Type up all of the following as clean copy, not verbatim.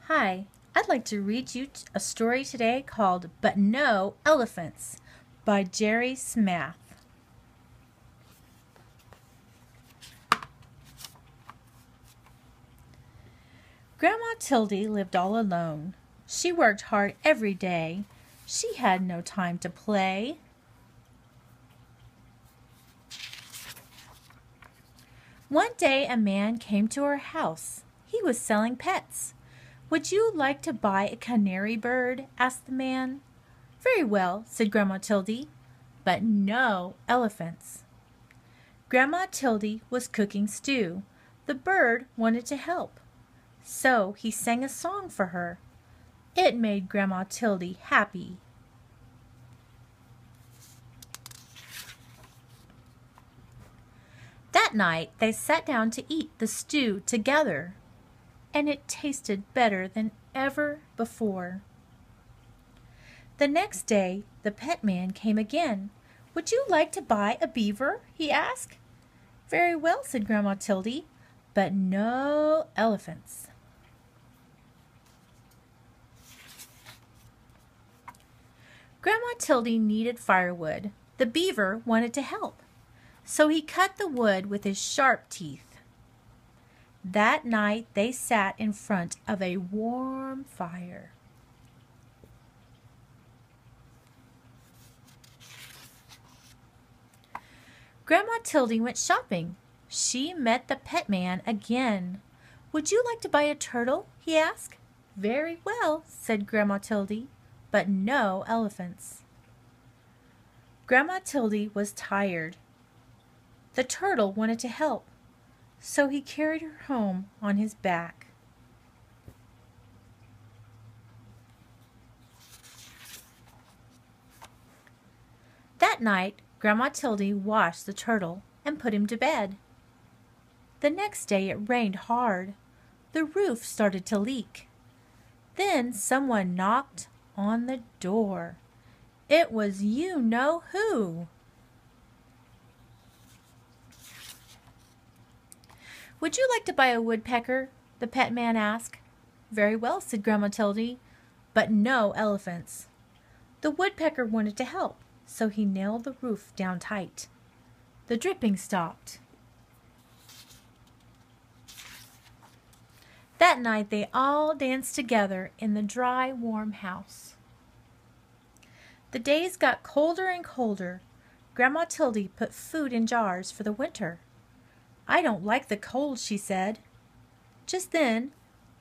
Hi, I'd like to read you a story today called But No Elephants by Jerry Smath. Grandma Tildy lived all alone. She worked hard every day. She had no time to play. One day a man came to her house. He was selling pets. "Would you like to buy a canary bird?" asked the man. "Very well," said Grandma Tildy, "but no elephants." Grandma Tildy was cooking stew. The bird wanted to help, so he sang a song for her. It made Grandma Tildy happy. That night they sat down to eat the stew together, and it tasted better than ever before. The next day the pet man came again. "Would you like to buy a beaver?" he asked. "Very well," said Grandma Tildy, "but no elephants." Grandma Tildy needed firewood. The beaver wanted to help, so he cut the wood with his sharp teeth. That night they sat in front of a warm fire. Grandma Tildy went shopping. She met the pet man again. "Would you like to buy a turtle?" he asked. "Very well," said Grandma Tildy, "but no elephants." Grandma Tildy was tired. The turtle wanted to help, so he carried her home on his back. That night Grandma Tildy washed the turtle and put him to bed. The next day it rained hard. The roof started to leak. Then someone knocked on the door. It was you-know-who. "Would you like to buy a woodpecker?" the pet man asked. "Very well," said Grandma Tildy, "but no elephants." The woodpecker wanted to help, so he nailed the roof down tight. The dripping stopped. That night they all danced together in the dry, warm house. The days got colder and colder. Grandma Tildy put food in jars for the winter. "I don't like the cold," she said. Just then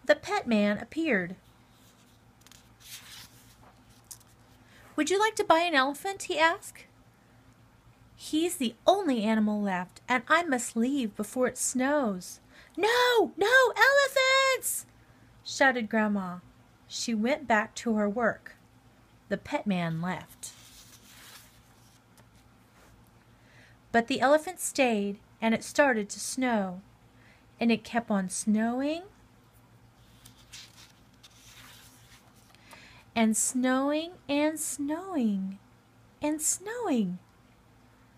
the pet man appeared. "Would you like to buy an elephant?" he asked. "He's the only animal left, and I must leave before it snows." "No, no elephants!" shouted Grandma. She went back to her work. The pet man left. But the elephant stayed, and it started to snow. And it kept on snowing and snowing and snowing and snowing.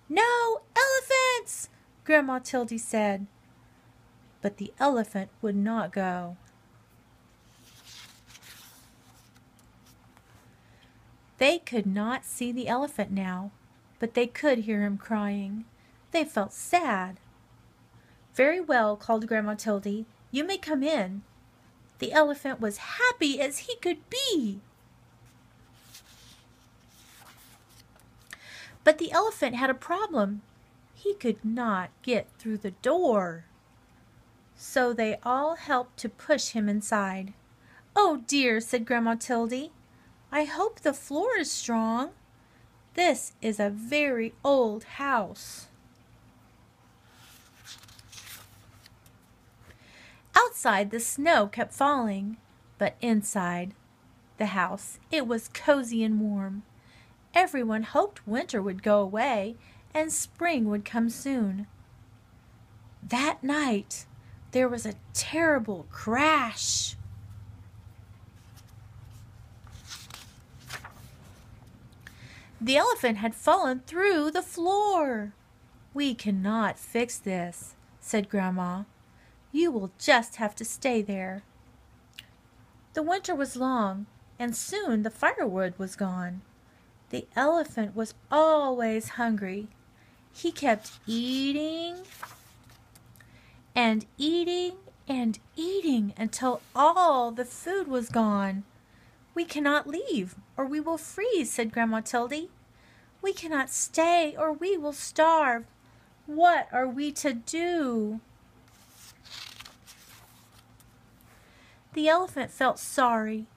"No elephants!" Grandma Tildy said. But the elephant would not go. They could not see the elephant now, but they could hear him crying. They felt sad. "Very well," called Grandma Tildy. "You may come in." The elephant was happy as he could be. But the elephant had a problem. He could not get through the door. So they all helped to push him inside. "Oh dear," said Grandma Tildy. "I hope the floor is strong. This is a very old house." Outside the snow kept falling, but inside the house it was cozy and warm. Everyone hoped winter would go away and spring would come soon. That night there was a terrible crash. The elephant had fallen through the floor. "We cannot fix this," said Grandma. "You will just have to stay there." The winter was long, and soon the firewood was gone. The elephant was always hungry. He kept eating and eating and eating until all the food was gone. "We cannot leave, or we will freeze," said Grandma Tildy. "We cannot stay, or we will starve. What are we to do?" The elephant felt sorry.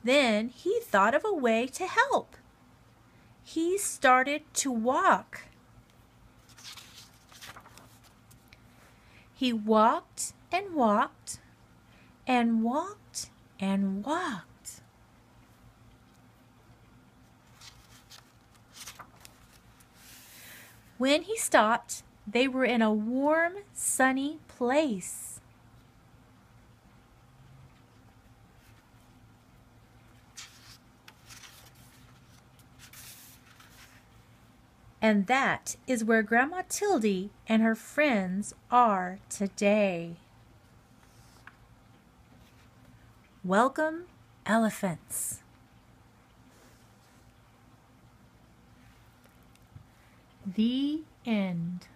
Then he thought of a way to help. He started to walk. He walked and walked and walked and walked. When he stopped, they were in a warm, sunny place. And that is where Grandma Tildy and her friends are today. Welcome, elephants. The end.